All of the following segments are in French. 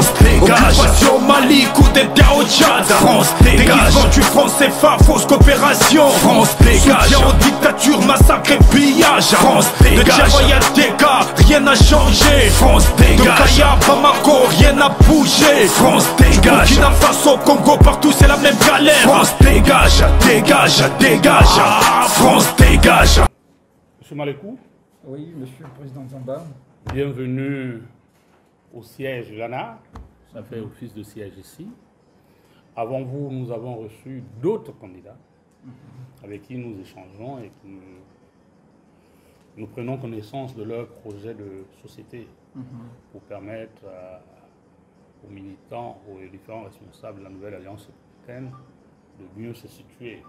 France dégage. Occupation Mali, coup d'État au Tchad. France dégage. Du franc CFA, fausse coopération. France dégage. Soutien aux dictatures, massacre et pillage. France dégage. De Tchavoya Deka, rien n'a changé. France dégage. De Kaya Bamako, rien n'a bougé. France dégage. Burkina Faso, Congo, partout c'est la même galère. France dégage, dégage, dégage. France dégage. Monsieur Malekou. Oui, monsieur le président Zamba. Bienvenue au siège Lana. Ça fait office de siège ici. Avant vous, nous avons reçu d'autres candidats avec qui nous échangeons et qui nous prenons connaissance de leur projet de société pour permettre aux militants, aux différents responsables de la nouvelle Alliance républicaine de mieux se situer.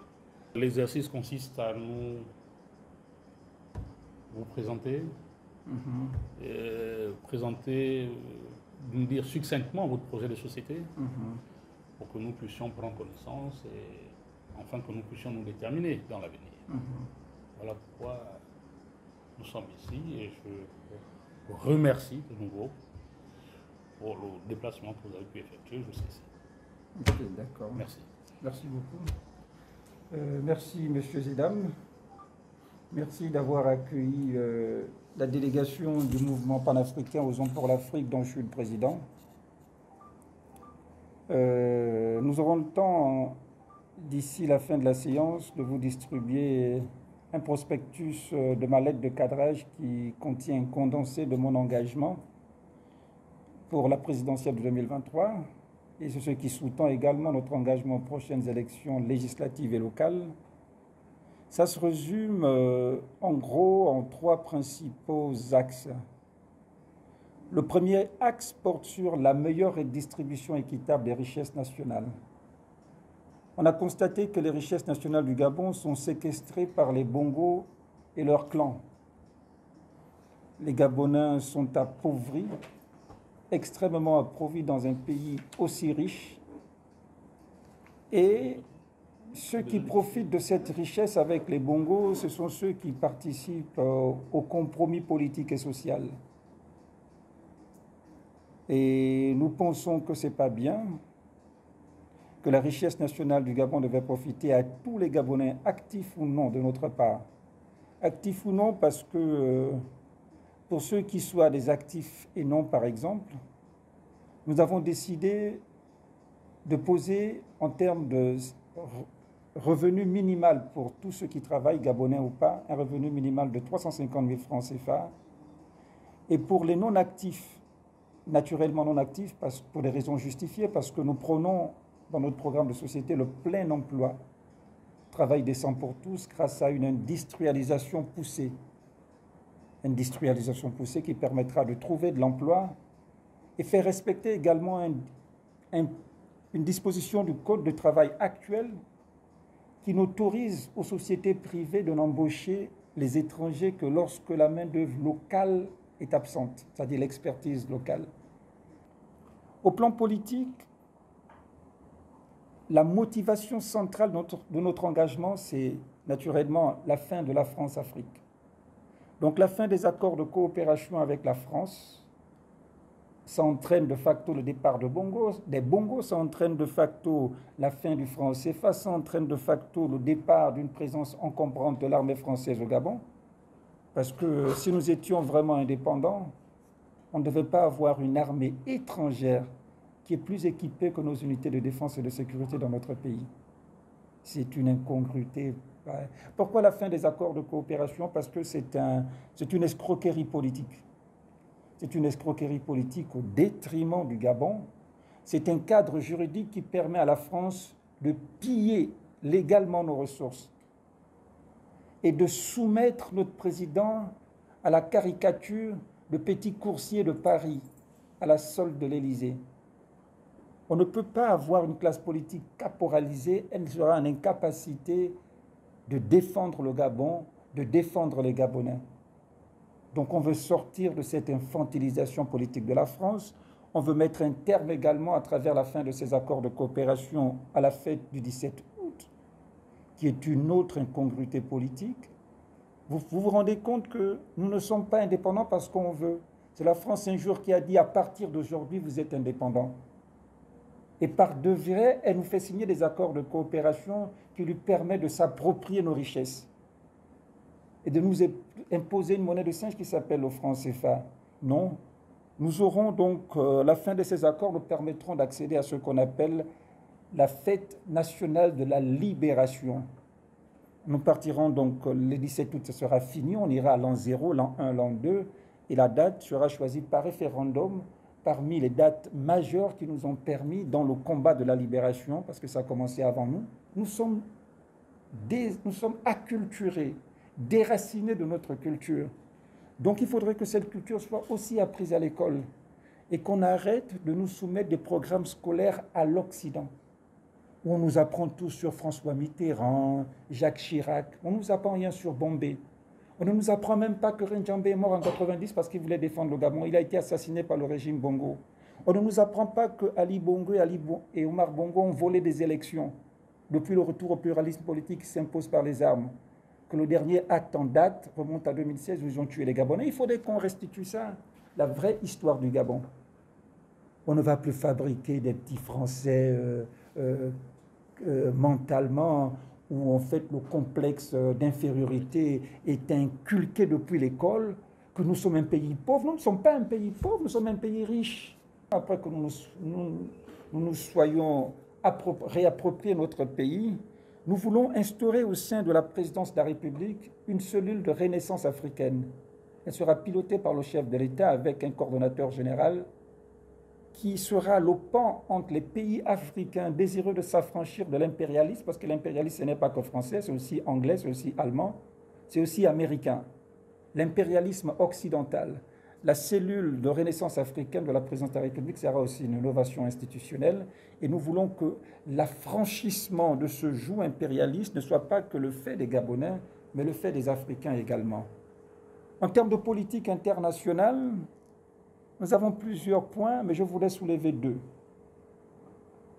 L'exercice consiste à nous présenter, nous dire succinctement votre projet de société pour que nous puissions prendre connaissance et enfin que nous puissions nous déterminer dans l'avenir. Voilà pourquoi nous sommes ici et je vous remercie de nouveau pour le déplacement que vous avez pu effectuer jusqu'ici. Ok, d'accord. Merci. Merci beaucoup. Merci, messieurs et dames. Merci d'avoir accueilli la délégation du mouvement panafricain aux Ondes pour l'Afrique dont je suis le président. Nous aurons le temps, d'ici la fin de la séance, de vous distribuer un prospectus de ma lettre de cadrage qui contient un condensé de mon engagement pour la présidentielle de 2023. Et c'est ce qui sous-tend également notre engagement aux prochaines élections législatives et locales. Ça se résume en gros en 3 principaux axes. Le premier axe porte sur la meilleure redistribution équitable des richesses nationales. On a constaté que les richesses nationales du Gabon sont séquestrées par les Bongos et leurs clans. Les Gabonais sont appauvris, extrêmement appauvris dans un pays aussi riche. Et ceux qui profitent de cette richesse avec les Bongos, ce sont ceux qui participent au compromis politique et social. Et nous pensons que ce n'est pas bien, que la richesse nationale du Gabon devait profiter à tous les Gabonais, actifs ou non de notre part. Actifs ou non parce que pour ceux qui soient des actifs et non, par exemple, nous avons décidé de poser en termes de revenu minimal pour tous ceux qui travaillent, gabonais ou pas, un revenu minimal de 350 000 francs CFA. Et pour les non-actifs, naturellement non-actifs, pour des raisons justifiées, parce que nous prônons dans notre programme de société le plein emploi, travail décent pour tous, grâce à une industrialisation poussée. Industrialisation poussée qui permettra de trouver de l'emploi et faire respecter également une disposition du Code de travail actuel qui n'autorise aux sociétés privées de n'embaucher les étrangers que lorsque la main-d'œuvre locale est absente, c'est-à-dire l'expertise locale. Au plan politique, la motivation centrale de notre engagement, c'est naturellement la fin de la France-Afrique. Donc la fin des accords de coopération avec la France, ça entraîne de facto le départ des Bongos, ça entraîne de facto la fin du franc CFA, ça entraîne de facto le départ d'une présence encombrante de l'armée française au Gabon. Parce que si nous étions vraiment indépendants, on ne devait pas avoir une armée étrangère qui est plus équipée que nos unités de défense et de sécurité dans notre pays. C'est une incongruité. Pourquoi la fin des accords de coopération? Parce que c'est une escroquerie politique. C'est une escroquerie politique au détriment du Gabon. C'est un cadre juridique qui permet à la France de piller légalement nos ressources et de soumettre notre président à la caricature de petit coursier de Paris, à la solde de l'Élysée. On ne peut pas avoir une classe politique caporalisée, elle sera en incapacité de défendre le Gabon, de défendre les Gabonais. Donc on veut sortir de cette infantilisation politique de la France. On veut mettre un terme également à travers la fin de ces accords de coopération à la fête du 17 août, qui est une autre incongruité politique. Vous vous rendez compte que nous ne sommes pas indépendants parce qu'on veut. C'est la France un jour qui a dit à partir d'aujourd'hui, vous êtes indépendants. Et par degré, elle nous fait signer des accords de coopération qui lui permettent de s'approprier nos richesses et de nous imposer une monnaie de singe qui s'appelle le franc CFA. Non. Nous aurons donc, la fin de ces accords nous permettront d'accéder à ce qu'on appelle la fête nationale de la libération. Nous partirons donc le 17 août, ce sera fini, on ira à l'an 0, l'an 1, l'an 2, et la date sera choisie par référendum parmi les dates majeures qui nous ont permis, dans le combat de la libération, parce que ça a commencé avant nous, nous sommes acculturés, déracinés de notre culture. Donc il faudrait que cette culture soit aussi apprise à l'école et qu'on arrête de nous soumettre des programmes scolaires à l'Occident, où on nous apprend tout sur François Mitterrand, Jacques Chirac, on ne nous apprend rien sur Bombay. On ne nous apprend même pas que Rendjambé est mort en 90 parce qu'il voulait défendre le Gabon. Il a été assassiné par le régime Bongo. On ne nous apprend pas que Ali Bongo et Omar Bongo ont volé des élections depuis le retour au pluralisme politique qui s'impose par les armes. Que le dernier acte en date remonte à 2016 où ils ont tué les Gabonais. Il faudrait qu'on restitue ça, la vraie histoire du Gabon. On ne va plus fabriquer des petits Français mentalement, où en fait le complexe d'infériorité est inculqué depuis l'école, que nous sommes un pays pauvre. Nous ne sommes pas un pays pauvre, nous sommes un pays riche. Après que nous soyons réappropriés notre pays, nous voulons instaurer au sein de la présidence de la République une cellule de renaissance africaine. Elle sera pilotée par le chef de l'État avec un coordonnateur général qui sera le pont entre les pays africains désireux de s'affranchir de l'impérialisme, parce que l'impérialisme, ce n'est pas que français, c'est aussi anglais, c'est aussi allemand, c'est aussi américain. L'impérialisme occidental. La cellule de renaissance africaine de la présidence de la République sera aussi une innovation institutionnelle, et nous voulons que l'affranchissement de ce joug impérialiste ne soit pas que le fait des Gabonais, mais le fait des Africains également. En termes de politique internationale, nous avons plusieurs points, mais je voulais soulever deux.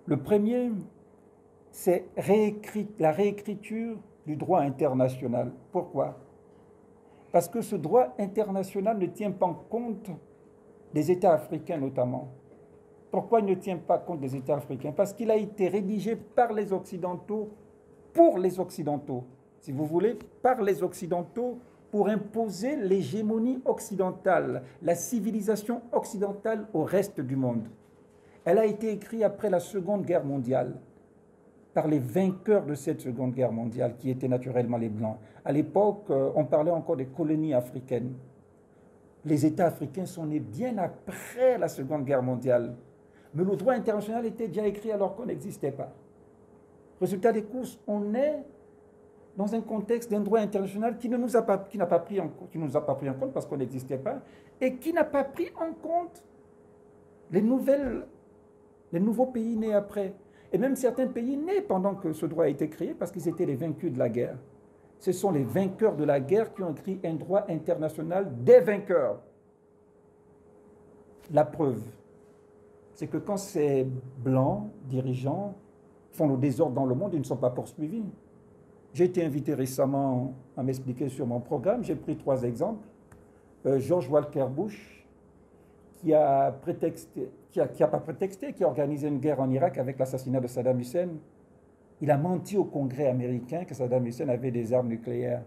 Le premier, c'est la réécriture du droit international. Pourquoi? Parce que ce droit international ne tient pas compte des États africains notamment. Pourquoi il ne tient pas compte des États africains? Parce qu'il a été rédigé par les Occidentaux, pour les Occidentaux, si vous voulez, par les Occidentaux, pour imposer l'hégémonie occidentale, la civilisation occidentale au reste du monde. Elle a été écrite après la Seconde Guerre mondiale, par les vainqueurs de cette Seconde Guerre mondiale, qui étaient naturellement les Blancs. À l'époque, on parlait encore des colonies africaines. Les États africains sont nés bien après la Seconde Guerre mondiale. Mais le droit international était déjà écrit alors qu'on n'existait pas. Résultat des courses, on est dans un contexte d'un droit international qui n'a pas pris en compte parce qu'on n'existait pas, et qui n'a pas pris en compte les nouveaux pays nés après. Et même certains pays nés pendant que ce droit a été créé, parce qu'ils étaient les vaincus de la guerre. Ce sont les vainqueurs de la guerre qui ont écrit un droit international des vainqueurs. La preuve, c'est que quand ces blancs dirigeants font le désordre dans le monde, ils ne sont pas poursuivis. J'ai été invité récemment à m'expliquer sur mon programme. J'ai pris 3 exemples. George Walker Bush, qui a organisé une guerre en Irak avec l'assassinat de Saddam Hussein. Il a menti au Congrès américain que Saddam Hussein avait des armes nucléaires.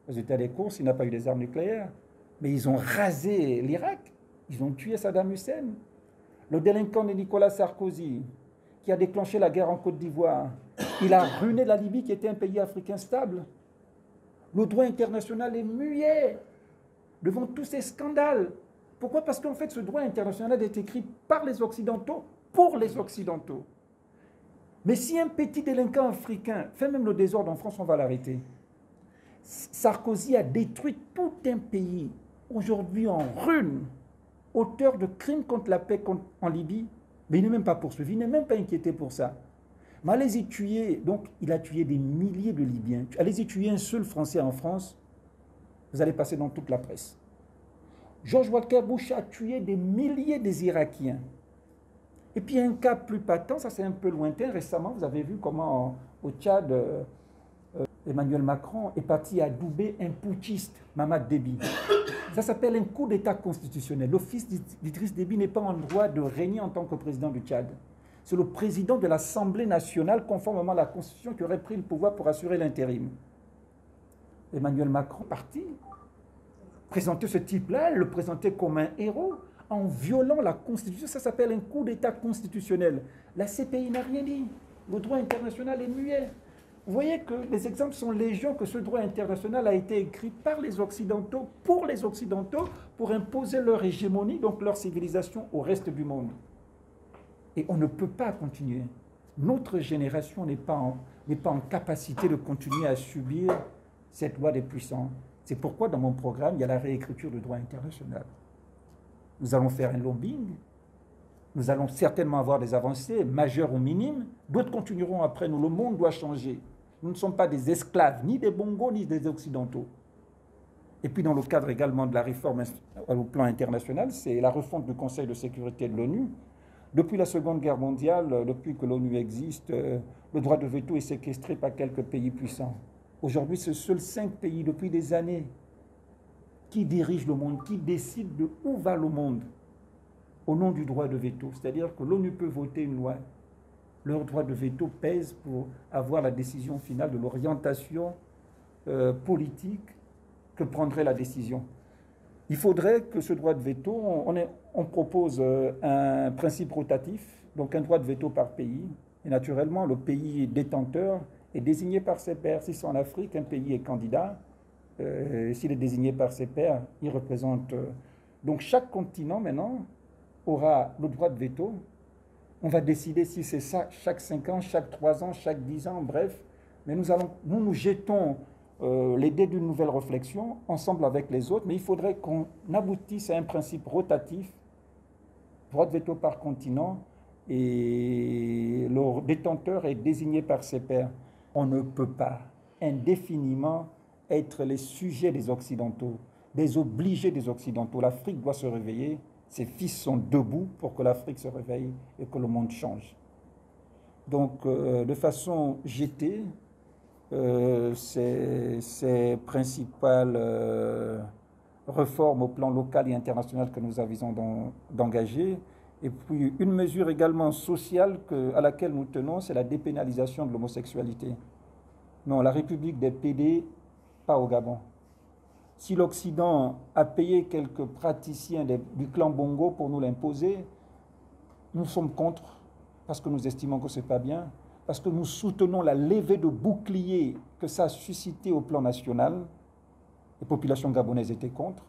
Résultat des courses, il n'a pas eu des armes nucléaires. Mais ils ont rasé l'Irak. Ils ont tué Saddam Hussein. Le délinquant de Nicolas Sarkozy, qui a déclenché la guerre en Côte d'Ivoire, il a ruiné la Libye, qui était un pays africain stable. Le droit international est muet devant tous ces scandales. Pourquoi? Parce qu'en fait, ce droit international est écrit par les Occidentaux, pour les Occidentaux. Mais si un petit délinquant africain fait même le désordre en France, on va l'arrêter. Sarkozy a détruit tout un pays, aujourd'hui en ruine, auteur de crimes contre la paix en Libye, mais il n'est même pas poursuivi, il n'est même pas inquiété pour ça. Mais allez-y tuer, donc il a tué des milliers de Libyens. Allez-y tuer un seul Français en France, vous allez passer dans toute la presse. George Walker Bush a tué des milliers des Irakiens. Et puis un cas plus patent, ça c'est un peu lointain, récemment vous avez vu comment au Tchad, Emmanuel Macron est parti adouber un putschiste, Mamad Déby. Ça s'appelle un coup d'État constitutionnel. Le fils d'Idriss Déby n'est pas en droit de régner en tant que président du Tchad. C'est le président de l'Assemblée nationale, conformément à la Constitution, qui aurait pris le pouvoir pour assurer l'intérim. Emmanuel Macron parti présenter ce type-là, le présenter comme un héros, en violant la Constitution. Ça s'appelle un coup d'État constitutionnel. La CPI n'a rien dit. Le droit international est muet. Vous voyez que les exemples sont légion, que ce droit international a été écrit par les Occidentaux, pour imposer leur hégémonie, donc leur civilisation au reste du monde. Et on ne peut pas continuer. Notre génération n'est pas en capacité de continuer à subir cette loi des puissants. C'est pourquoi dans mon programme, il y a la réécriture du droit international. Nous allons faire un lobbying. Nous allons certainement avoir des avancées, majeures ou minimes. D'autres continueront après nous. Le monde doit changer. Nous ne sommes pas des esclaves, ni des Bongos, ni des Occidentaux. Et puis dans le cadre également de la réforme au plan international, c'est la refonte du Conseil de sécurité de l'ONU. Depuis la Seconde Guerre mondiale, depuis que l'ONU existe, le droit de veto est séquestré par quelques pays puissants. Aujourd'hui, ce sont seuls 5 pays depuis des années qui dirigent le monde, qui décident de où va le monde au nom du droit de veto. C'est-à-dire que l'ONU peut voter une loi. Leur droit de veto pèse pour avoir la décision finale de l'orientation politique que prendrait la décision. Il faudrait que ce droit de veto, on propose un principe rotatif, donc un droit de veto par pays. Et naturellement, le pays détenteur est désigné par ses pairs. Si c'est en Afrique, un pays est candidat. S'il est désigné par ses pairs, il représente... donc chaque continent, maintenant, aura le droit de veto. On va décider si c'est ça chaque 5 ans, chaque 3 ans, chaque 10 ans, bref. Mais nous jetons les dés d'une nouvelle réflexion ensemble avec les autres, mais il faudrait qu'on aboutisse à un principe rotatif, droit de veto par continent, et le détenteur est désigné par ses pairs. On ne peut pas indéfiniment être les sujets des Occidentaux, des obligés des Occidentaux. L'Afrique doit se réveiller, ses fils sont debout pour que l'Afrique se réveille et que le monde change. Donc, de façon jetée, ces principales réformes au plan local et international que nous avisons d'engager. Et puis une mesure également sociale à laquelle nous tenons, c'est la dépénalisation de l'homosexualité. Non, la République des PD, pas au Gabon. Si l'Occident a payé quelques praticiens du clan Bongo pour nous l'imposer, nous sommes contre, parce que nous estimons que ce n'est pas bien, parce que nous soutenons la levée de boucliers que ça a suscité au plan national. Les populations gabonaises étaient contre.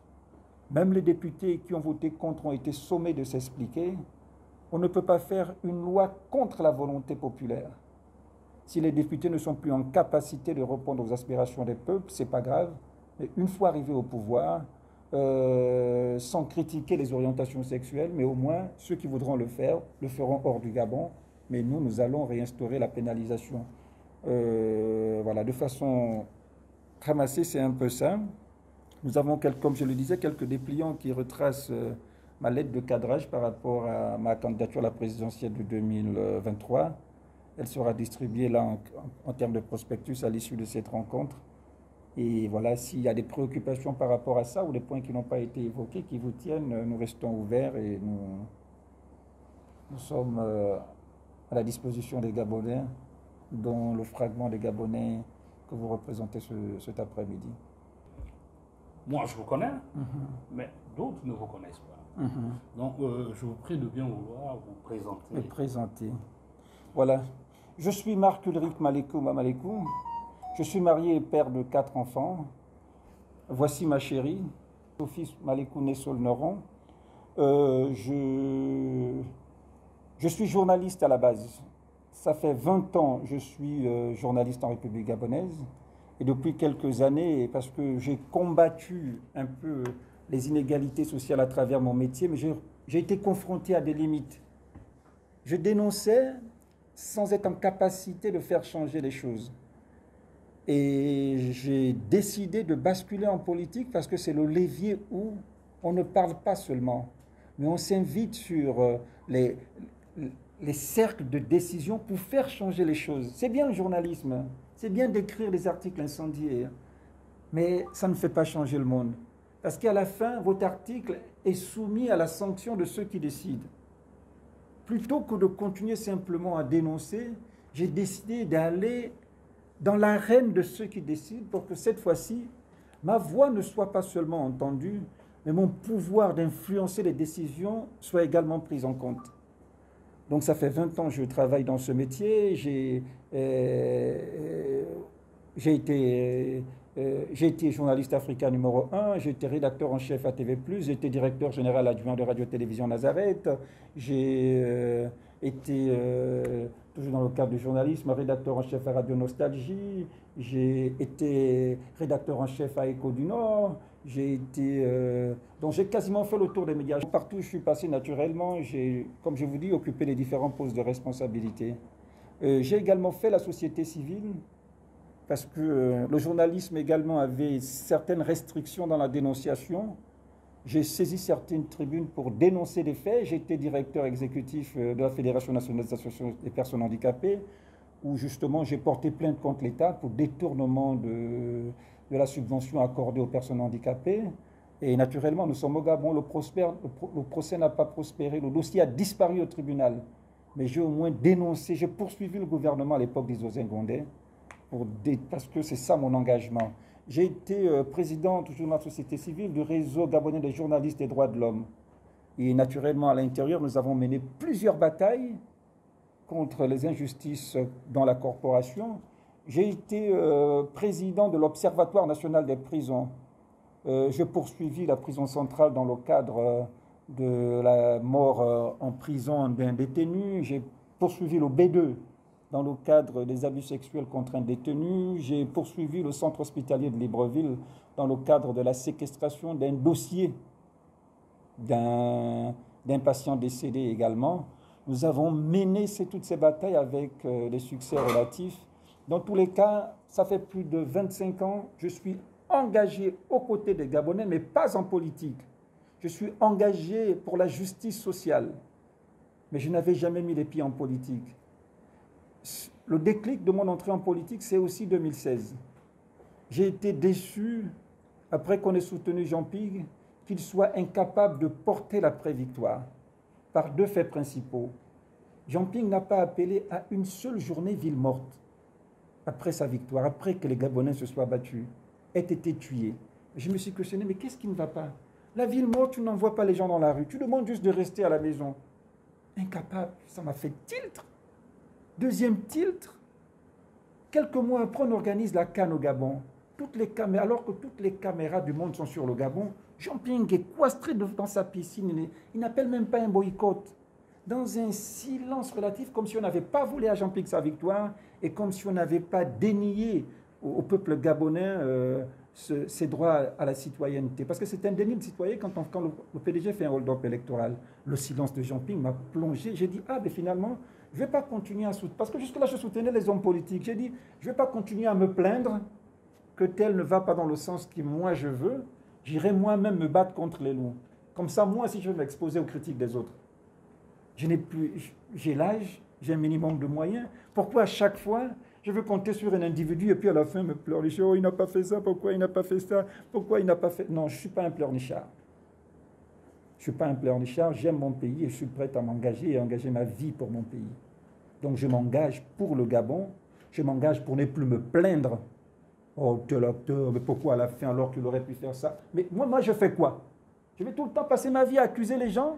Même les députés qui ont voté contre ont été sommés de s'expliquer. On ne peut pas faire une loi contre la volonté populaire. Si les députés ne sont plus en capacité de répondre aux aspirations des peuples, ce n'est pas grave. Mais une fois arrivés au pouvoir, sans critiquer les orientations sexuelles, mais au moins ceux qui voudront le feront hors du Gabon. Mais nous allons réinstaurer la pénalisation. Voilà, de façon ramassée, c'est un peu ça. Nous avons, comme je le disais, quelques dépliants qui retracent ma lettre de cadrage par rapport à ma candidature à la présidentielle de 2023. Elle sera distribuée là en termes de prospectus à l'issue de cette rencontre. Et voilà, s'il y a des préoccupations par rapport à ça ou des points qui n'ont pas été évoqués, qui vous tiennent, nous restons ouverts et nous sommes à la disposition des Gabonais, dont le fragment des Gabonais que vous représentez cet après-midi. Moi, je vous connais, mais d'autres ne vous connaissent pas. Donc, je vous prie de bien vouloir vous présenter. Me présenter. Voilà. Je suis Marc Ulrich Malekou Mamalekou. Je suis marié et père de 4 enfants. Voici ma chérie, Sophie Malekou Nessol-Noron. Je suis journaliste à la base. Ça fait 20 ans que je suis journaliste en République gabonaise. Et depuis quelques années, parce que j'ai combattu un peu les inégalités sociales à travers mon métier, mais j'ai été confronté à des limites. Je dénonçais sans être en capacité de faire changer les choses. Et j'ai décidé de basculer en politique parce que c'est le levier où on ne parle pas seulement, mais on s'invite sur les cercles de décision pour faire changer les choses. C'est bien le journalisme, C'est bien d'écrire des articles incendiaires, mais ça ne fait pas changer le monde. Parce qu'à la fin, votre article est soumis à la sanction de ceux qui décident. Plutôt que de continuer simplement à dénoncer, j'ai décidé d'aller dans l'arène de ceux qui décident pour que cette fois-ci, ma voix ne soit pas seulement entendue, mais mon pouvoir d'influencer les décisions soit également pris en compte. Donc ça fait 20 ans que je travaille dans ce métier, j'ai été journaliste africain numéro 1, j'ai été rédacteur en chef à TV+, j'ai été directeur général adjoint de Radio-Télévision Nazareth, j'ai été, toujours dans le cadre du journalisme, rédacteur en chef à Radio Nostalgie, j'ai été rédacteur en chef à Écho du Nord, donc j'ai quasiment fait le tour des médias. Partout où je suis passé naturellement, j'ai, comme je vous dis, occupé les différents postes de responsabilité. J'ai également fait la société civile, parce que le journalisme également avait certaines restrictions dans la dénonciation. J'ai saisi certaines tribunes pour dénoncer des faits. J'ai été directeur exécutif de la Fédération nationale des associations des personnes handicapées, où justement j'ai porté plainte contre l'État pour détournement de la subvention accordée aux personnes handicapées. Et naturellement, nous sommes au Gabon, le procès n'a pas prospéré, le dossier a disparu au tribunal. Mais j'ai au moins dénoncé, j'ai poursuivi le gouvernement à l'époque d'Izo Ngondé, parce que c'est ça mon engagement. J'ai été président, toujours de la société civile, du réseau gabonais des journalistes des droits de l'homme. Et naturellement, à l'intérieur, nous avons mené plusieurs batailles contre les injustices dans la corporation. J'ai été président de l'Observatoire national des prisons. J'ai poursuivi la prison centrale dans le cadre de la mort en prison d'un détenu. J'ai poursuivi le B2 dans le cadre des abus sexuels contre un détenu. J'ai poursuivi le centre hospitalier de Libreville dans le cadre de la séquestration d'un dossier d'un patient décédé également. Nous avons mené toutes ces batailles avec des succès relatifs. Dans tous les cas, ça fait plus de 25 ans, je suis engagé aux côtés des Gabonais, mais pas en politique. Je suis engagé pour la justice sociale, mais je n'avais jamais mis les pieds en politique. Le déclic de mon entrée en politique, c'est aussi 2016. J'ai été déçu, après qu'on ait soutenu Jean Ping, qu'il soit incapable de porter la pré-victoire par deux faits principaux. Jean Ping n'a pas appelé à une seule journée ville morte après sa victoire, après que les Gabonais se soient battus, aient été tués. Je me suis questionné, mais qu'est-ce qui ne va pas? La ville morte, tu n'envoies pas les gens dans la rue, tu demandes juste de rester à la maison. Incapable, ça m'a fait tilt. Deuxième tilt, quelques mois après, on organise la CAN au Gabon. Alors que toutes les caméras du monde sont sur le Gabon, Jean Ping est coistré dans sa piscine. Il n'appelle même pas un boycott. Dans un silence relatif, comme si on n'avait pas voulu à Jean Ping sa victoire et comme si on n'avait pas dénié au peuple gabonais ses droits à la citoyenneté. Parce que c'est un déni de citoyen quand le PDG fait un hold-up électoral. Le silence de Jean Ping m'a plongé. J'ai dit, ah, mais finalement, je ne vais pas continuer à soutenir. Parce que jusque-là, je soutenais les hommes politiques. J'ai dit, je ne vais pas continuer à me plaindre que tel ne va pas dans le sens que moi je veux. J'irai moi-même me battre contre les loups. Comme ça, moi, si je veux m'exposer aux critiques des autres, j'ai l'âge, j'ai un minimum de moyens. Pourquoi à chaque fois, je veux compter sur un individu et puis à la fin me pleurnicher, oh, il n'a pas fait ça, pourquoi il n'a pas fait ça, pourquoi il n'a pas fait... Non, je ne suis pas un pleurnichard. Je ne suis pas un pleurnichard, j'aime mon pays et je suis prêt à m'engager et à engager ma vie pour mon pays. Donc je m'engage pour le Gabon, je m'engage pour ne plus me plaindre. Oh, tel acteur, mais pourquoi à la fin alors qu'il aurait pu faire ça? Mais moi, je fais quoi? Je vais tout le temps passer ma vie à accuser les gens?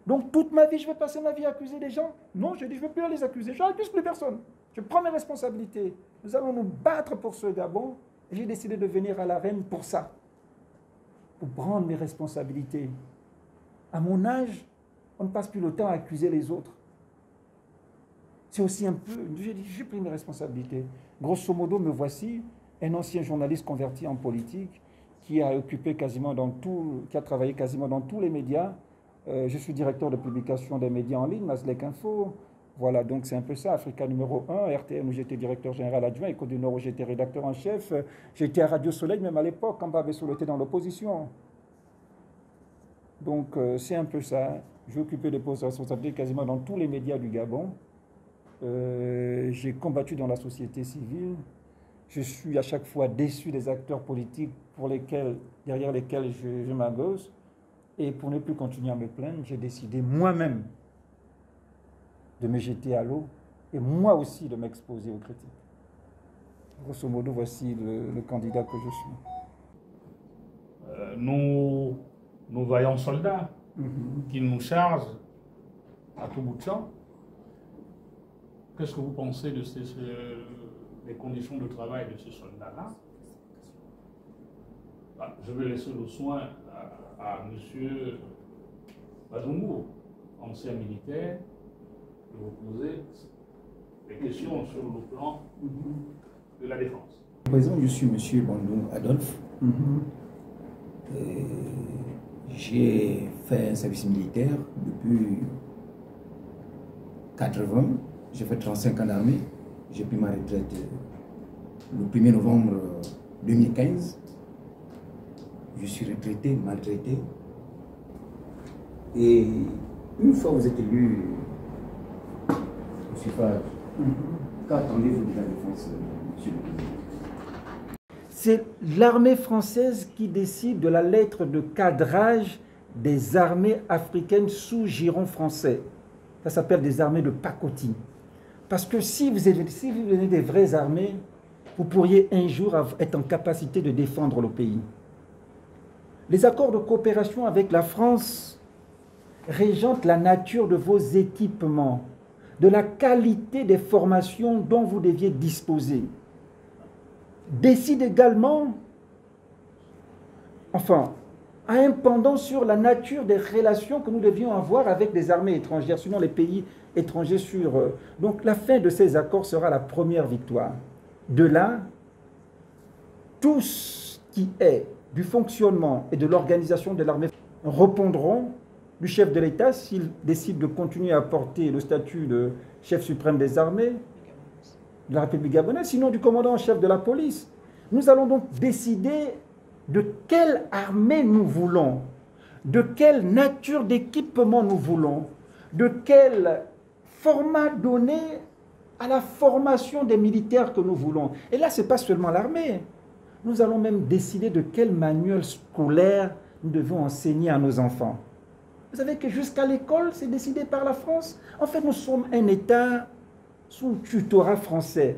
Donc toute ma vie, je vais passer ma vie à accuser les gens? Non, je dis, je ne veux plus les accuser, je n'accuse plus personne. Je prends mes responsabilités. Nous allons nous battre pour ce Gabon. Et j'ai décidé de venir à l'arène pour ça. Pour prendre mes responsabilités. À mon âge, on ne passe plus le temps à accuser les autres. C'est aussi un peu... J'ai dit, j'ai pris mes responsabilités. Grosso modo, me voici, un ancien journaliste converti en politique qui a qui a travaillé quasiment dans tous les médias. Je suis directeur de publication des médias en ligne, Mazlek Info. Voilà, donc c'est un peu ça. Africa numéro 1, RTM où j'étais directeur général adjoint, Écho du Nord où j'étais rédacteur en chef. J'étais à Radio Soleil même à l'époque, quand Babessolo était dans l'opposition. Donc c'est un peu ça. J'ai occupé des postes de responsabilité quasiment dans tous les médias du Gabon. J'ai combattu dans la société civile. Je suis à chaque fois déçu des acteurs politiques derrière lesquels je m'agosse. Et pour ne plus continuer à me plaindre, j'ai décidé moi-même de me jeter à l'eau et moi aussi de m'exposer aux critiques. Grosso modo, voici le candidat que je suis. Nous voyons soldats qui nous chargent à tout bout de champ. Qu'est-ce que vous pensez de des conditions de travail de ces soldats-là? Je vais laisser le soin à M. Bazoumou, ancien militaire, de vous poser des questions sur le plan de la défense. Présent, je suis M. Bandou Adolphe. J'ai fait un service militaire depuis 80. J'ai fait 35 ans d'armée. J'ai pris ma retraite le 1er novembre 2015. Je suis retraité, maltraité. Et une fois vous êtes élu au suffrage, qu'attendez-vous de la défense, monsieur le président? C'est l'armée française qui décide de la lettre de cadrage des armées africaines sous giron français. Ça s'appelle des armées de pacotille. Parce que si vous venez des vraies armées, vous pourriez un jour être en capacité de défendre le pays. Les accords de coopération avec la France régentent la nature de vos équipements, de la qualité des formations dont vous deviez disposer. Décide également, enfin, a un pendant sur la nature des relations que nous devions avoir avec des armées étrangères, sinon les pays étrangers sur... Donc la fin de ces accords sera la première victoire. De là, tout ce qui est du fonctionnement et de l'organisation de l'armée répondront du chef de l'État s'il décide de continuer à porter le statut de chef suprême des armées de la République gabonaise, sinon du commandant en chef de la police. Nous allons donc décider de quelle armée nous voulons, de quelle nature d'équipement nous voulons, de quel format donné à la formation des militaires que nous voulons. Et là, ce n'est pas seulement l'armée. Nous allons même décider de quel manuel scolaire nous devons enseigner à nos enfants. Vous savez que jusqu'à l'école, c'est décidé par la France. En fait, nous sommes un État sous tutorat français.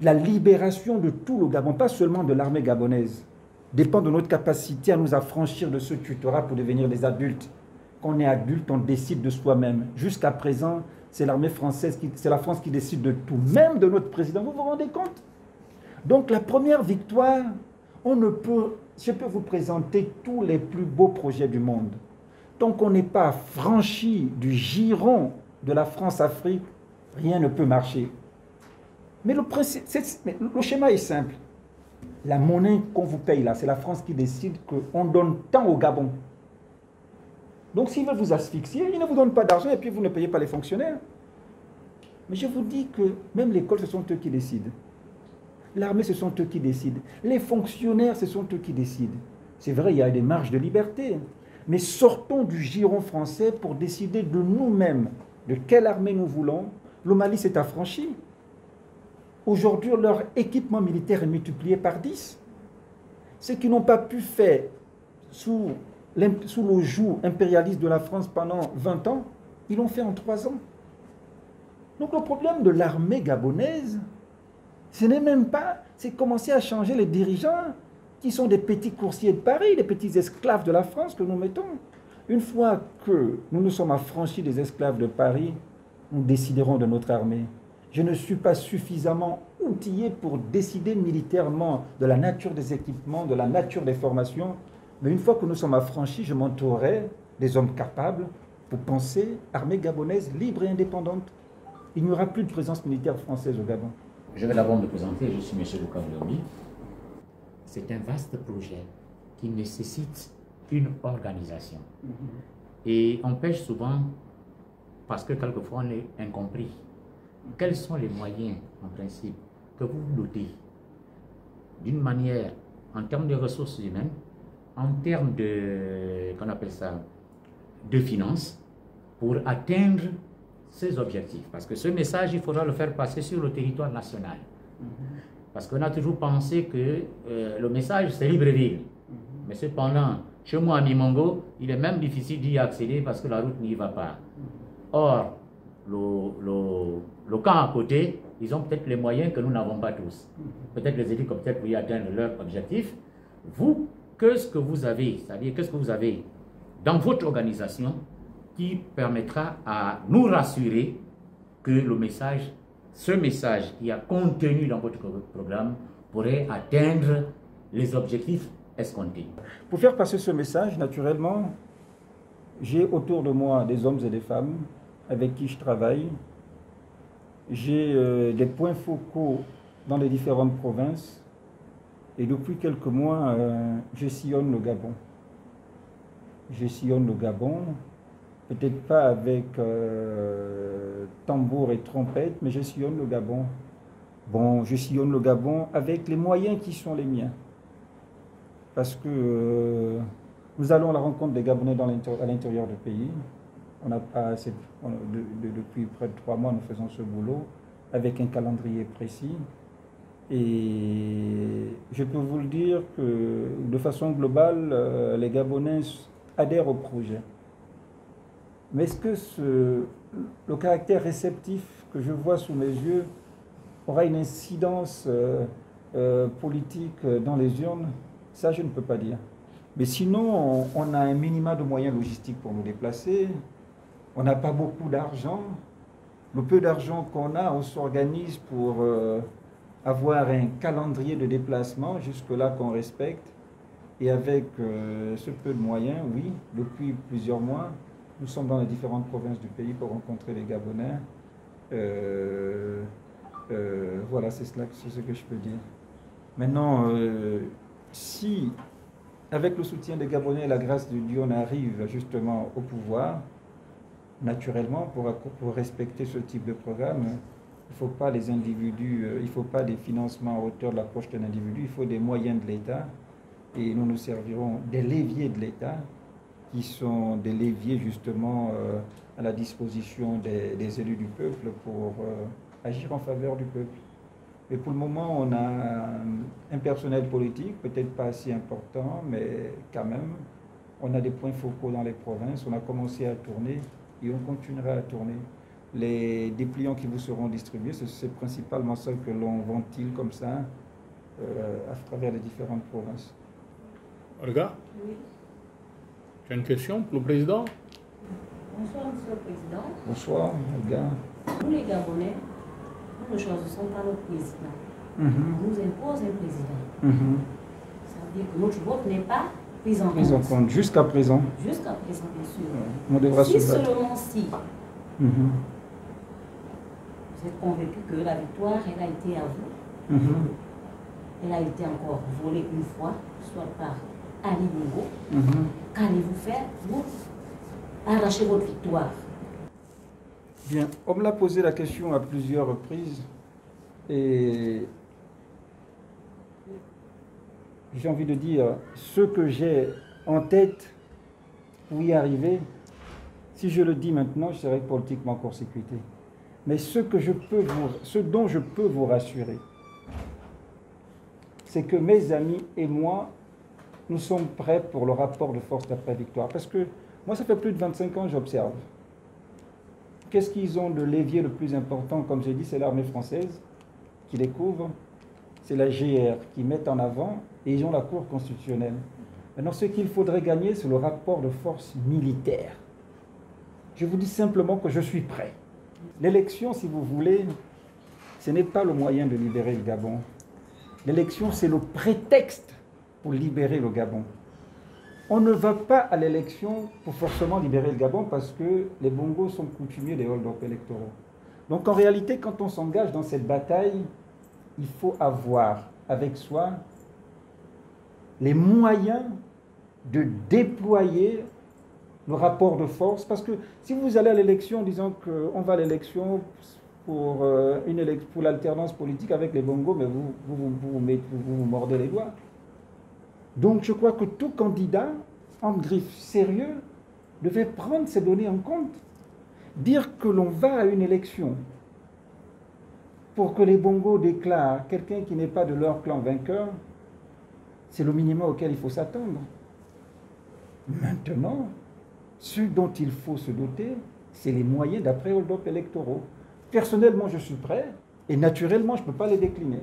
La libération de tout le Gabon, pas seulement de l'armée gabonaise, dépend de notre capacité à nous affranchir de ce tutorat pour devenir des adultes. Quand on est adulte, on décide de soi-même. Jusqu'à présent, c'est l'armée française, c'est la France qui décide de tout, même de notre président. Vous vous rendez compte? Donc la première victoire, je peux vous présenter tous les plus beaux projets du monde. Tant qu'on n'est pas franchi du giron de la France-Afrique, rien ne peut marcher. Mais le schéma est simple. La monnaie qu'on vous paye là, c'est la France qui décide qu'on donne tant au Gabon. Donc s'ils veulent vous asphyxier, ils ne vous donnent pas d'argent et puis vous ne payez pas les fonctionnaires. Mais je vous dis que même l'école, ce sont eux qui décident. L'armée, ce sont eux qui décident. Les fonctionnaires, ce sont eux qui décident. C'est vrai, il y a des marges de liberté. Mais sortons du giron français pour décider de nous-mêmes de quelle armée nous voulons. Le Mali s'est affranchi. Aujourd'hui, leur équipement militaire est multiplié par 10. Ce qu'ils n'ont pas pu faire sous le joug impérialiste de la France pendant 20 ans, ils l'ont fait en 3 ans. Donc le problème de l'armée gabonaise, ce n'est même pas, c'est commencer à changer les dirigeants qui sont des petits coursiers de Paris, des petits esclaves de la France que nous mettons. Une fois que nous nous sommes affranchis des esclaves de Paris, nous déciderons de notre armée. Je ne suis pas suffisamment outillé pour décider militairement de la nature des équipements, de la nature des formations, mais une fois que nous sommes affranchis, je m'entourerai des hommes capables pour penser armée gabonaise libre et indépendante. Il n'y aura plus de présence militaire française au Gabon. Je vais d'abord me présenter, je suis M. Lucas Viomi. C'est un vaste projet qui nécessite une organisation. Et on pêche souvent parce que quelquefois on est incompris. Quels sont les moyens, en principe, que vous dotez d'une manière, en termes de ressources humaines, en termes de, qu'on appelle ça, de finances, pour atteindre ces objectifs. Parce que ce message, il faudra le faire passer sur le territoire national. Parce qu'on a toujours pensé que le message, c'est Libreville. Mais cependant, chez moi à Mimongo, il est même difficile d'y accéder parce que la route n'y va pas. Or, le camp à côté, ils ont peut-être les moyens que nous n'avons pas tous. Peut-être les hélicoptères pour y atteindre leur objectif. Vous, qu'est-ce que vous avez, c'est-à-dire qu'est-ce que vous avez dans votre organisation qui permettra à nous rassurer que le message, ce message qui est contenu dans votre programme pourrait atteindre les objectifs escomptés? Pour faire passer ce message, naturellement, j'ai autour de moi des hommes et des femmes avec qui je travaille. J'ai des points focaux dans les différentes provinces. Et depuis quelques mois, je sillonne le Gabon. Je sillonne le Gabon, peut-être pas avec tambour et trompette, mais je sillonne le Gabon. Bon, je sillonne le Gabon avec les moyens qui sont les miens. Parce que nous allons à la rencontre des Gabonais à l'intérieur du pays. Depuis près de 3 mois, nous faisons ce boulot avec un calendrier précis. Et je peux vous le dire que de façon globale, les Gabonais adhèrent au projet. Mais est-ce que le caractère réceptif que je vois sous mes yeux aura une incidence politique dans les urnes? Ça, je ne peux pas dire. Mais sinon, on a un minimum de moyens logistiques pour nous déplacer. On n'a pas beaucoup d'argent. Le peu d'argent qu'on a, on s'organise pour avoir un calendrier de déplacement, jusque-là qu'on respecte. Et avec ce peu de moyens, oui, depuis plusieurs mois, nous sommes dans les différentes provinces du pays pour rencontrer les Gabonais. Voilà, c'est ce que je peux dire. Maintenant, si, avec le soutien des Gabonais et la grâce de Dieu, on arrive justement au pouvoir, naturellement, pour respecter ce type de programme, il ne faut pas les individus, il ne faut pas des financements à hauteur de la poche d'un individu, il faut des moyens de l'État. Et nous nous servirons des leviers de l'État, qui sont des leviers justement à la disposition des élus du peuple pour agir en faveur du peuple. Et pour le moment, on a un personnel politique, peut-être pas assez important, mais quand même, on a des points focaux dans les provinces. On a commencé à tourner et on continuera à tourner. Les dépliants qui vous seront distribués, c'est principalement ça que l'on ventile comme ça à travers les différentes provinces. Olga, oui. tu as une question pour le président? Bonsoir, Monsieur le Président. Bonsoir, Olga. Nous, les Gabonais, nous ne choisissons pas notre président. On nous impose un président. Ça veut dire que notre vote n'est pas pris en compte. Jusqu'à présent. Jusqu'à présent, bien sûr. On devra si se battre. seulement si vous êtes convaincu que la victoire, elle a été à vous. Elle a été encore volée une fois, soit par Ali Bongo. Qu'allez-vous faire pour arracher votre victoire? Bien, on me l'a posé la question à plusieurs reprises et j'ai envie de dire ce que j'ai en tête pour y arriver. Si je le dis maintenant, je serai politiquement court-circuité. Mais ce dont je peux vous rassurer, c'est que mes amis et moi, nous sommes prêts pour le rapport de force d'après-victoire. Parce que moi, ça fait plus de 25 ans que j'observe. Qu'est-ce qu'ils ont de levier le plus important? Comme j'ai dit, c'est l'armée française qui les couvre, c'est la GR qui met en avant, et ils ont la Cour constitutionnelle. Maintenant, ce qu'il faudrait gagner, c'est le rapport de force militaire. Je vous dis simplement que je suis prêt. L'élection, si vous voulez, ce n'est pas le moyen de libérer le Gabon. L'élection, c'est le prétexte pour libérer le Gabon. On ne va pas à l'élection pour forcément libérer le Gabon parce que les Bongos sont coutumiers des hold-up électoraux. Donc en réalité, quand on s'engage dans cette bataille, il faut avoir avec soi les moyens de déployer le rapport de force. Parce que si vous allez à l'élection en disant qu'on va à l'élection pour l'alternance politique avec les Bongos, mais vous mordez les doigts. Donc je crois que tout candidat en griffe sérieux devait prendre ces données en compte. Dire que l'on va à une élection pour que les Bongos déclarent quelqu'un qui n'est pas de leur clan vainqueur, c'est le minimum auquel il faut s'attendre. Maintenant, ce dont il faut se doter, c'est les moyens d'après-hold-up électoraux. Personnellement, je suis prêt, et naturellement, je ne peux pas les décliner.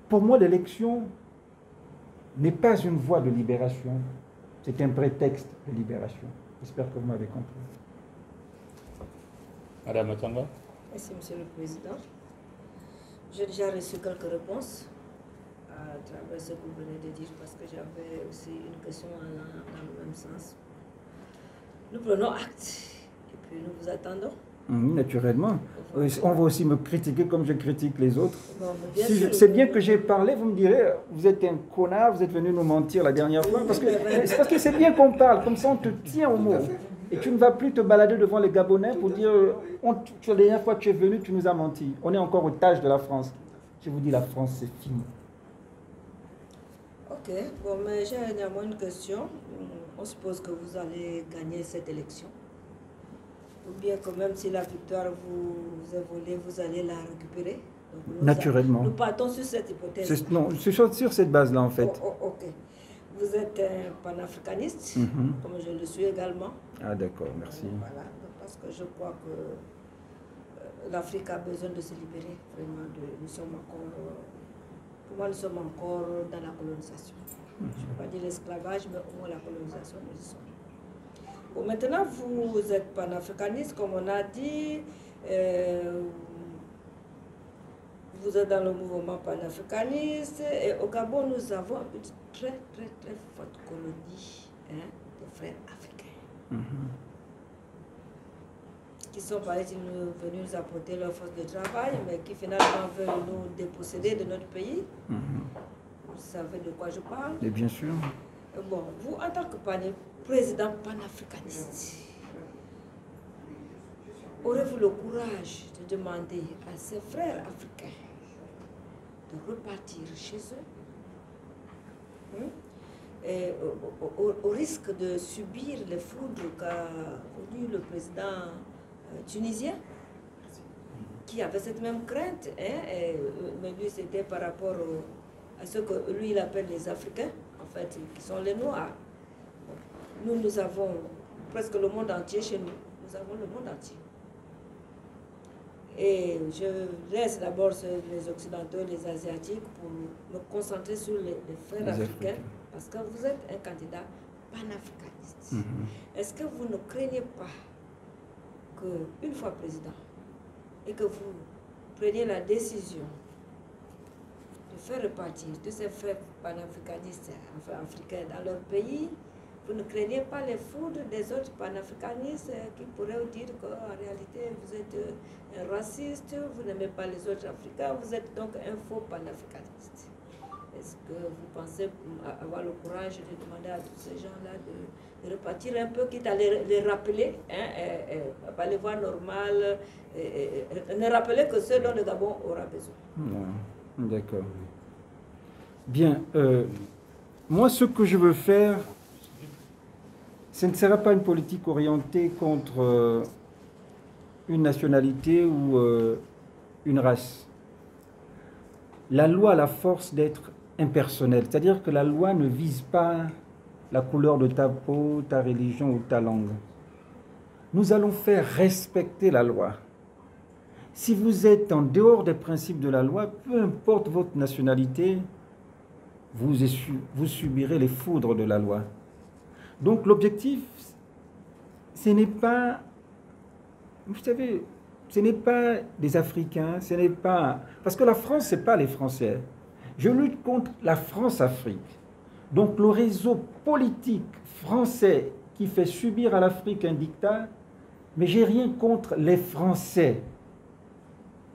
Pour moi, l'élection n'est pas une voie de libération, c'est un prétexte de libération. J'espère que vous m'avez compris. Madame Matanga. Merci, Monsieur le Président. J'ai déjà reçu quelques réponses à travers ce que vous venez de dire, parce que j'avais aussi une question dans le même sens. Nous prenons acte et puis nous vous attendons. Naturellement. On va aussi me critiquer comme je critique les autres. Bon, C'est bien que j'ai parlé, vous me direz, vous êtes un connard, vous êtes venu nous mentir la dernière fois. Parce que c'est bien qu'on parle, comme ça on te tient au mot. Et tu ne vas plus te balader devant les Gabonais pour dire, la dernière fois que tu es venu, tu nous as menti. On est encore otage de la France. Je vous dis, la France, c'est fini. Ok, bon, mais j'ai néanmoins une question. On suppose que vous allez gagner cette élection. Ou bien que même si la victoire vous est volée, vous allez la récupérer. Donc Naturellement. Nous partons sur cette hypothèse. Non, je suis sur cette base-là, en fait. Ok. Vous êtes un panafricaniste, comme je le suis également. Ah d'accord, merci. Voilà, parce que je crois que l'Afrique a besoin de se libérer. Vraiment, nous sommes encore, pour moi, nous sommes encore dans la colonisation. Je ne vais pas dire l'esclavage, mais au moins la colonisation, nous y sommes. Bon, maintenant, vous êtes panafricaniste, comme on a dit. Vous êtes dans le mouvement panafricaniste. Et au Gabon, nous avons une très forte colonie de frères africains. Qui sont venus nous apporter leur force de travail, mais qui finalement veulent nous déposséder de notre pays. Vous savez de quoi je parle? Et bien sûr. Bon, vous, en tant que président panafricaniste, aurez-vous le courage de demander à ses frères africains de repartir chez eux, et au risque de subir les foudres qu'a connu le président tunisien, qui avait cette même crainte, mais lui c'était par rapport à ce que lui il appelle les Africains, en fait, qui sont les Noirs. Nous avons presque le monde entier chez nous. Nous avons le monde entier. Et je laisse d'abord les Occidentaux, les Asiatiques, pour me concentrer sur les frères africains, parce que vous êtes un candidat panafricaniste. Est-ce que vous ne craignez pas qu'une fois président, et que vous preniez la décision de faire repartir de ces frères panafricanistes, enfin africains, dans leur pays, vous ne craignez pas les foudres des autres panafricanistes qui pourraient dire qu'en réalité vous êtes un raciste, vous n'aimez pas les autres Africains, vous êtes donc un faux panafricaniste. Est-ce que vous pensez avoir le courage de demander à tous ces gens-là de repartir un peu, quitte à les rappeler, pas les voies normales, ne rappeler que ce dont le Gabon aura besoin? D'accord. Bien. Moi, ce que je veux faire, ce ne sera pas une politique orientée contre une nationalité ou une race. La loi a la force d'être impersonnelle, c'est-à-dire que la loi ne vise pas la couleur de ta peau, ta religion ou ta langue. Nous allons faire respecter la loi. Si vous êtes en dehors des principes de la loi, peu importe votre nationalité, vous subirez les foudres de la loi. Donc l'objectif, ce n'est pas, vous savez, ce n'est pas des Africains, ce n'est pas... Parce que la France, ce n'est pas les Français. Je lutte contre la France-Afrique. Donc le réseau politique français qui fait subir à l'Afrique un dictat, mais j'ai rien contre les Français.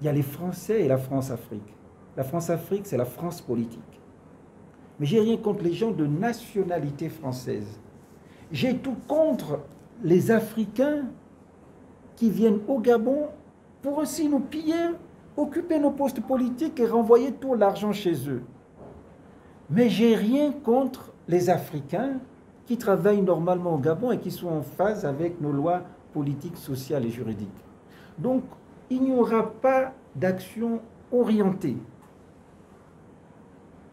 Il y a les Français et la France-Afrique. La France-Afrique, c'est la France politique. Mais j'ai rien contre les gens de nationalité française. J'ai tout contre les Africains qui viennent au Gabon pour aussi nous piller, occuper nos postes politiques et renvoyer tout l'argent chez eux. Mais j'ai rien contre les Africains qui travaillent normalement au Gabon et qui sont en phase avec nos lois politique, sociale et juridique. Donc, il n'y aura pas d'action orientée.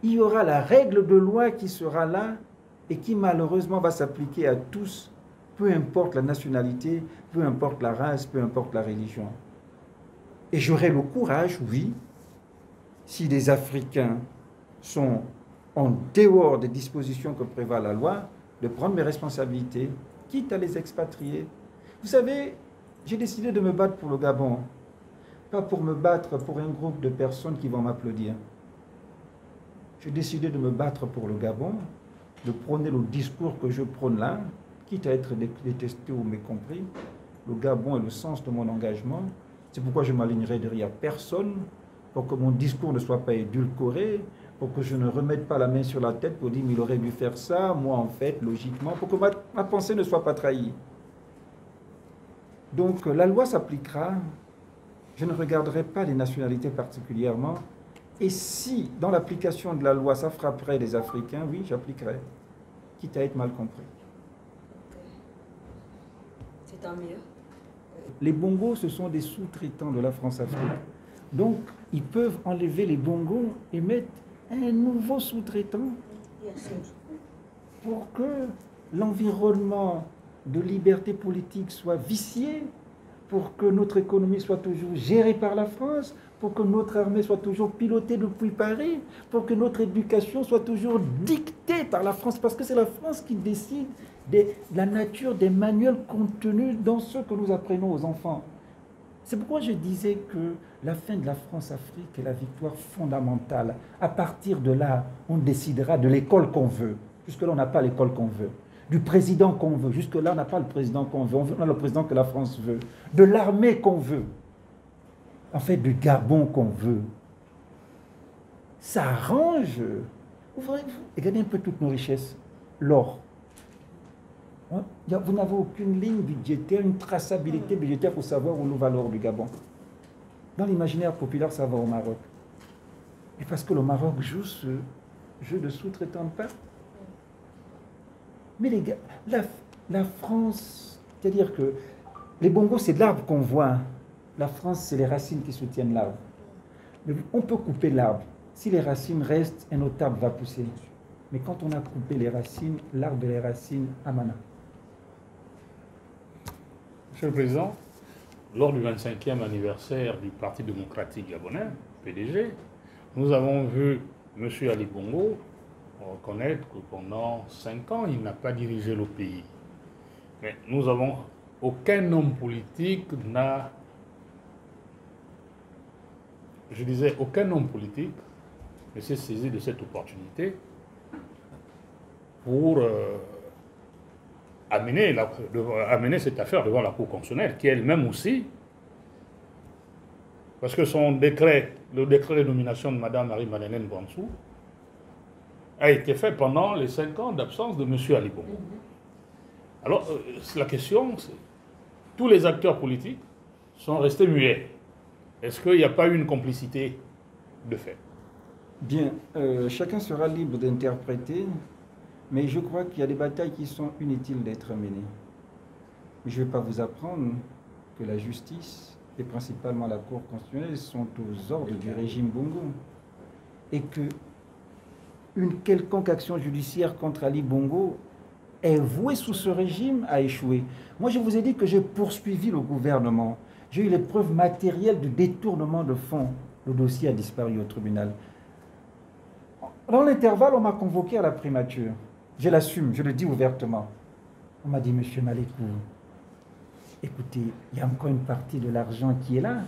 Il y aura la règle de loi qui sera là et qui malheureusement va s'appliquer à tous, peu importe la nationalité, peu importe la race, peu importe la religion. Et j'aurai le courage, oui, si les Africains sont en dehors des dispositions que prévoit la loi, de prendre mes responsabilités, quitte à les expatrier. Vous savez, j'ai décidé de me battre pour le Gabon, pas pour me battre pour un groupe de personnes qui vont m'applaudir. J'ai décidé de me battre pour le Gabon, de prôner le discours que je prône là, quitte à être détesté ou mécompris. Le Gabon est le sens de mon engagement. C'est pourquoi je m'alignerai derrière personne, pour que mon discours ne soit pas édulcoré, pour que je ne remette pas la main sur la tête pour dire « mais il aurait dû faire ça, moi en fait, logiquement », pour que ma pensée ne soit pas trahie. Donc la loi s'appliquera, je ne regarderai pas les nationalités particulièrement, et si dans l'application de la loi ça frapperait les Africains, oui, j'appliquerai, quitte à être mal compris. C'est tant mieux. Les bongos, ce sont des sous-traitants de la France-Afrique. Donc, ils peuvent enlever les bongos et mettre un nouveau sous-traitant pour que l'environnement de liberté politique soit vicié, pour que notre économie soit toujours gérée par la France, pour que notre armée soit toujours pilotée depuis Paris, pour que notre éducation soit toujours dictée par la France, parce que c'est la France qui décide de la nature des manuels contenus dans ce que nous apprenons aux enfants. C'est pourquoi je disais que la fin de la France-Afrique est la victoire fondamentale. À partir de là, on décidera de l'école qu'on veut. Jusque-là, on n'a pas l'école qu'on veut. Du président qu'on veut. Jusque-là, on n'a pas le président qu'on veut. On a le président que la France veut. De l'armée qu'on veut. En fait, du Gabon qu'on veut. Ça arrange. Regardez un peu toutes nos richesses. L'or. Vous n'avez aucune ligne budgétaire, une traçabilité budgétaire pour savoir où nous va l'or du Gabon. Dans l'imaginaire populaire, ça va au Maroc. Et parce que le Maroc joue ce jeu de sous-traitant de pain. Mais les gars, la France, c'est-à-dire que les bongos, c'est de l'arbre qu'on voit. La France, c'est les racines qui soutiennent l'arbre. Mais on peut couper l'arbre. Si les racines restent, un autre arbre va pousser. Mais quand on a coupé les racines, l'arbre et les racines, amana. Monsieur le Président, lors du 25e anniversaire du Parti démocratique gabonais, PDG, nous avons vu M. Ali Bongo reconnaître que pendant 5 ans, il n'a pas dirigé le pays. Mais nous avons, aucun homme politique n'a, je disais, aucun homme politique ne s'est saisi de cette opportunité pour amener cette affaire devant la Cour constitutionnelle, qui elle-même aussi, parce que son décret, le décret de nomination de Mme Marie-Madeleine Bansou, a été fait pendant les 5 ans d'absence de M. Ali Bongo. Alors, la question, c'est, tous les acteurs politiques sont restés muets. Est-ce qu'il n'y a pas eu une complicité de fait? Bien, chacun sera libre d'interpréter, mais je crois qu'il y a des batailles qui sont inutiles d'être menées. Mais je ne vais pas vous apprendre que la justice, et principalement la Cour constitutionnelle, sont aux ordres du régime Bongo. Et que une quelconque action judiciaire contre Ali Bongo est vouée sous ce régime à échouer. Moi, je vous ai dit que j'ai poursuivi le gouvernement. J'ai eu les preuves matérielles de détournement de fonds. Le dossier a disparu au tribunal. Dans l'intervalle, on m'a convoqué à la primature. Je l'assume, je le dis ouvertement. On m'a dit, monsieur Malekou, écoutez, il y a encore une partie de l'argent qui est là.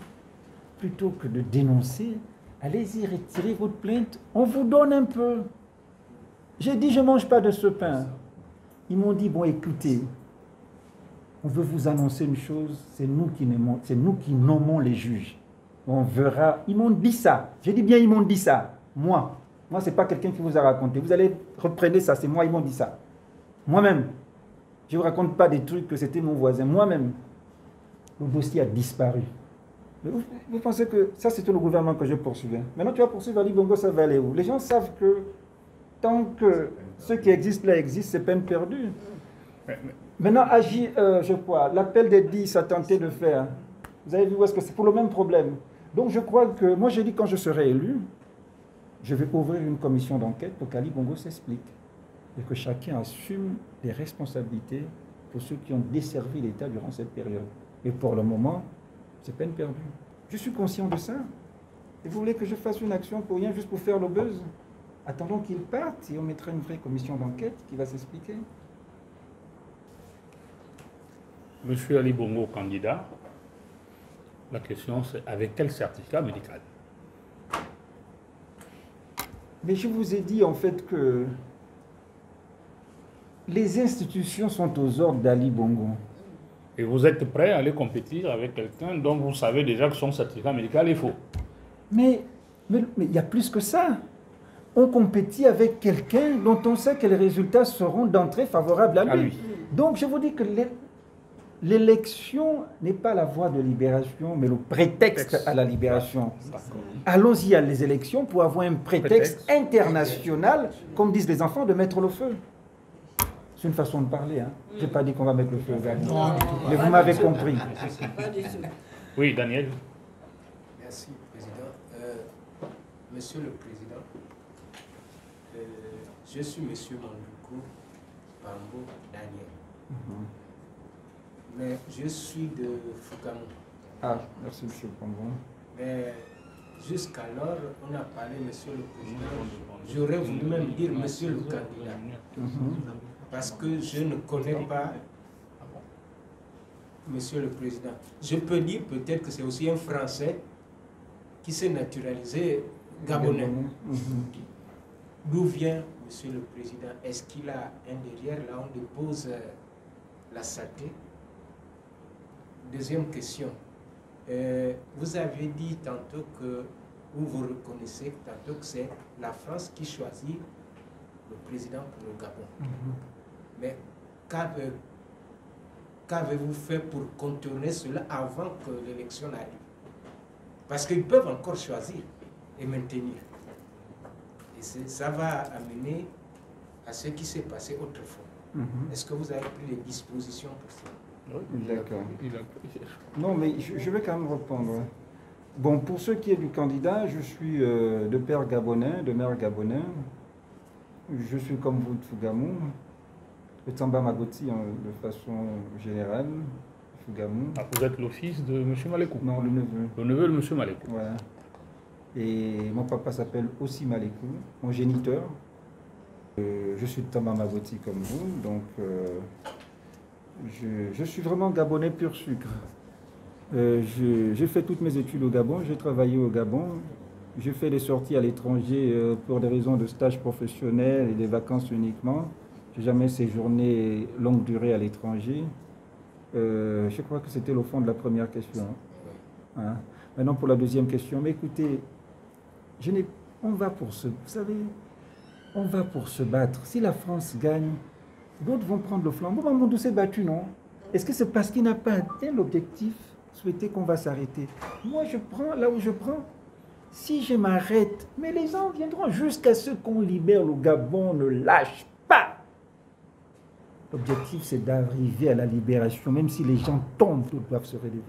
Plutôt que de dénoncer, allez-y, retirez votre plainte, on vous donne un peu. J'ai dit, je ne mange pas de ce pain. Ils m'ont dit, bon, écoutez, on veut vous annoncer une chose, c'est nous qui nommons les juges. On verra. Ils m'ont dit ça. J'ai dit bien, ils m'ont dit ça. Moi, ce n'est pas quelqu'un qui vous a raconté. Vous allez reprendre ça, c'est moi, ils m'ont dit ça. Moi-même. Je ne vous raconte pas des trucs que c'était mon voisin. Moi-même. Le dossier a disparu. Vous pensez que ça, c'était le gouvernement que je poursuivais. Maintenant, tu vas poursuivre Ali Bongo, ça va aller où? Les gens savent que tant que ce qui existe là existe, c'est peine perdue. Maintenant, agit, je crois, l'appel des 10 a tenté de faire. Vous avez vu où est-ce que c'est pour le même problème. Donc je crois que, moi j'ai dit quand je serai élu, je vais ouvrir une commission d'enquête pour qu'Ali Bongo s'explique. Et que chacun assume les responsabilités pour ceux qui ont desservi l'État durant cette période. Et pour le moment, c'est peine perdue. Je suis conscient de ça. Et vous voulez que je fasse une action pour rien, juste pour faire le buzz? Attendons qu'ils partent et on mettra une vraie commission d'enquête qui va s'expliquer. Monsieur Ali Bongo, candidat, la question c'est avec quel certificat médical? Mais je vous ai dit en fait que les institutions sont aux ordres d'Ali Bongo. Et vous êtes prêt à aller compétir avec quelqu'un dont vous savez déjà que son certificat médical est faux? Mais il y a plus que ça. On compétit avec quelqu'un dont on sait que les résultats seront d'entrée favorables à lui. Donc je vous dis que l'élection n'est pas la voie de libération, mais le prétexte à la libération. Allons-y à les élections pour avoir un prétexte international, comme disent les enfants, de mettre le feu. C'est une façon de parler. Hein. Je n'ai pas dit qu'on va mettre le feu au Gabon. Mais vous m'avez compris. Oui, Daniel. Merci, Président. Monsieur le Président, je suis Monsieur Mandoukou Bambo Daniel. Mais je suis de Fougamou. Ah, merci Monsieur Bambo. Mais jusqu'alors, on a parlé Monsieur le Président. J'aurais voulu même dire Monsieur le candidat. Parce que je ne connais pas Monsieur le Président. Je peux dire peut-être que c'est aussi un Français qui s'est naturalisé gabonais. D'où vient Monsieur le Président? Est-ce qu'il a un derrière là on dépose la santé? Deuxième question. Vous avez dit tantôt que, ou vous reconnaissez tantôt que c'est la France qui choisit le président pour le Gabon. Mais qu'avez-vous fait pour contourner cela avant que l'élection arrive? Parce qu'ils peuvent encore choisir et maintenir. Et ça va amener à ce qui s'est passé autrefois. Est-ce que vous avez pris les dispositions pour ça? D'accord. Non, mais je vais quand même répondre. Bon, pour ce qui est du candidat, je suis de père gabonais, de mère gabonais. Je suis comme vous de Fougamou. Le Tsamba Magoti de façon générale. Fougamou. Ah, vous êtes le fils de M. Malekou? Non, le neveu. Le neveu de M. Malekou. Voilà. Et mon papa s'appelle aussi Malekou, mon géniteur. Je suis de Tsamba Magoti comme vous, donc je suis vraiment gabonais pur sucre. J'ai fait toutes mes études au Gabon, j'ai travaillé au Gabon, j'ai fait des sorties à l'étranger pour des raisons de stage professionnel et des vacances uniquement. Je n'ai jamais séjourné longue durée à l'étranger. Je crois que c'était le fond de la première question. Hein? Maintenant pour la deuxième question, mais écoutez, on va pour se, vous savez, on va pour se battre. Si la France gagne, d'autres vont prendre le flambeau. Mamadou s'est battu, non? Est-ce que c'est parce qu'il n'a pas atteint l'objectif souhaité qu'on va s'arrêter? Moi, je prends là où je prends. Si je m'arrête, mais les gens viendront jusqu'à ce qu'on libère le Gabon, ne lâche pas. L'objectif, c'est d'arriver à la libération, même si les gens tombent, d'autres doivent se relever.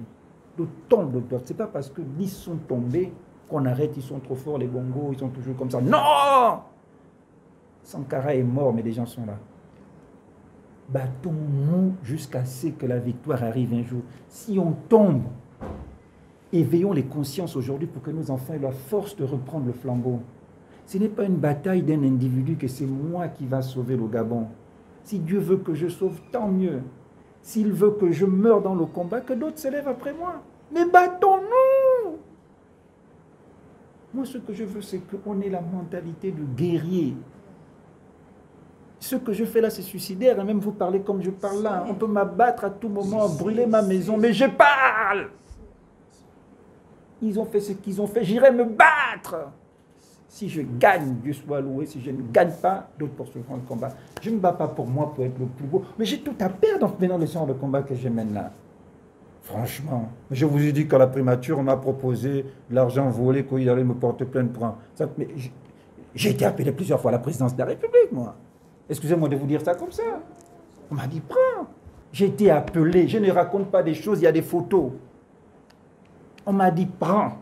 D'autres tombent, d'autres doivent. C'est pas parce que 10 sont tombés qu'on arrête, ils sont trop forts, les bongos, ils sont toujours comme ça. Non! Sankara est mort, mais les gens sont là. Battons-nous jusqu'à ce que la victoire arrive un jour. Si on tombe, éveillons les consciences aujourd'hui pour que nos enfants aient la force de reprendre le flambeau. Ce n'est pas une bataille d'un individu que c'est moi qui va sauver le Gabon. Si Dieu veut que je sauve, tant mieux. S'il veut que je meure dans le combat, que d'autres s'élèvent après moi. Mais battons-nous! Moi, ce que je veux, c'est qu'on ait la mentalité de guerrier. Ce que je fais là, c'est suicidaire. Même vous parlez comme je parle là. On peut m'abattre à tout moment, brûler ma maison, mais je parle. Ils ont fait ce qu'ils ont fait. J'irai me battre. Si je gagne, Dieu soit loué. Si je ne gagne pas, d'autres poursuivront le combat. Je ne me bats pas pour moi, pour être le plus beau. Mais j'ai tout à perdre en menant le genre de combat que je mène là. Franchement. Je vous ai dit qu'à la primature, on m'a proposé de l'argent volé, qu'il allait me porter plainte pour un... J'ai été appelé plusieurs fois à la présidence de la République, moi. Excusez-moi de vous dire ça comme ça. On m'a dit, prends. J'ai été appelé, je ne raconte pas des choses, il y a des photos. On m'a dit, prends.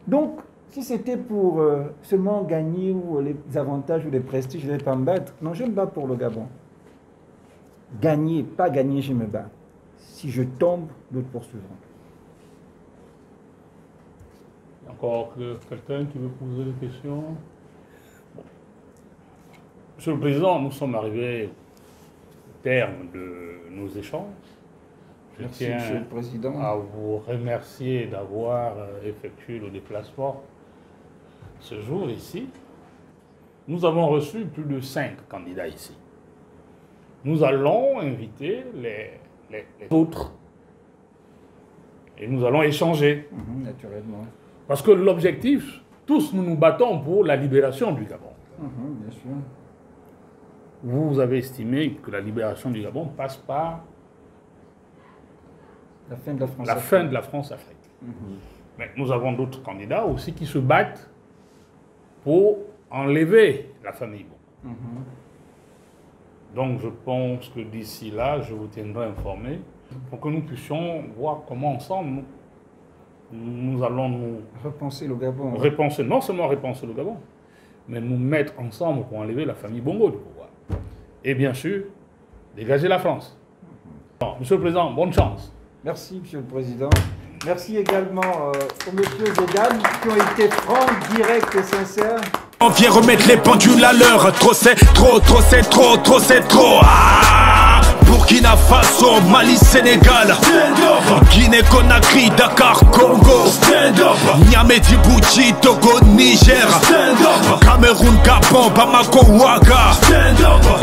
Donc, si c'était pour seulement gagner ou les avantages ou les prestiges, je ne vais pas me battre. Non, je me bats pour le Gabon. Gagner, pas gagner, je me bats. Si je tombe, d'autres poursuivront. Il y a encore quelqu'un qui veut poser des questions? Bon. Monsieur le Président, nous sommes arrivés au terme de nos échanges. Je tiens Monsieur le Président à vous remercier d'avoir effectué le déplacement ce jour ici. Nous avons reçu plus de 5 candidats ici. Nous allons inviter les autres et nous allons échanger. Naturellement. Parce que l'objectif, tous nous nous battons pour la libération du Gabon. Bien sûr. Vous avez estimé que la libération du Gabon passe par la fin de la France. La fin de la France-Afrique. Mais nous avons d'autres candidats aussi qui se battent pour enlever la famille Bongo. Donc je pense que d'ici là, je vous tiendrai informé pour que nous puissions voir comment ensemble nous allons nous repenser le Gabon. Non seulement repenser le Gabon, mais nous mettre ensemble pour enlever la famille Bongo du pouvoir. Et bien sûr, dégager la France. Bon, Monsieur le Président, bonne chance. Merci, Monsieur le Président. Merci également aux messieurs et dames qui ont été francs, directs et sincères. On vient remettre les pendules à l'heure. Trop c'est trop, trop c'est trop, trop c'est trop. Ah, Burkina Faso, Mali, Sénégal, Guinée, Conakry, Dakar, Congo, Niamey, Djibouti, Togo, Niger, Cameroun, Gabon, Bamako, Ouaga,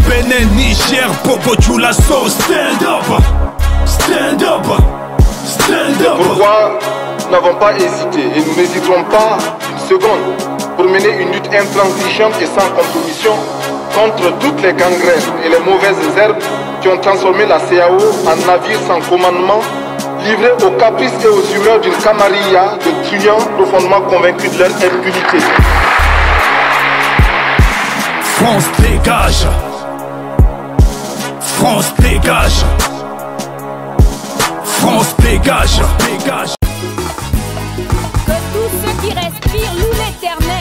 Bénin, Niger, Bobo, Dioulasso. Stand up, stand up, stand up. Pourquoi nous n'avons pas hésité et nous n'hésiterons pas une seconde pour mener une lutte intransigeante et sans compromission contre toutes les gangrènes et les mauvaises herbes qui ont transformé la CAO en navire sans commandement, livré aux caprices et aux humeurs d'une camarilla de truands profondément convaincus de leur impunité. France dégage, France dégage, France dégage, dégage. Que tous ceux qui respirent louent l'Éternel.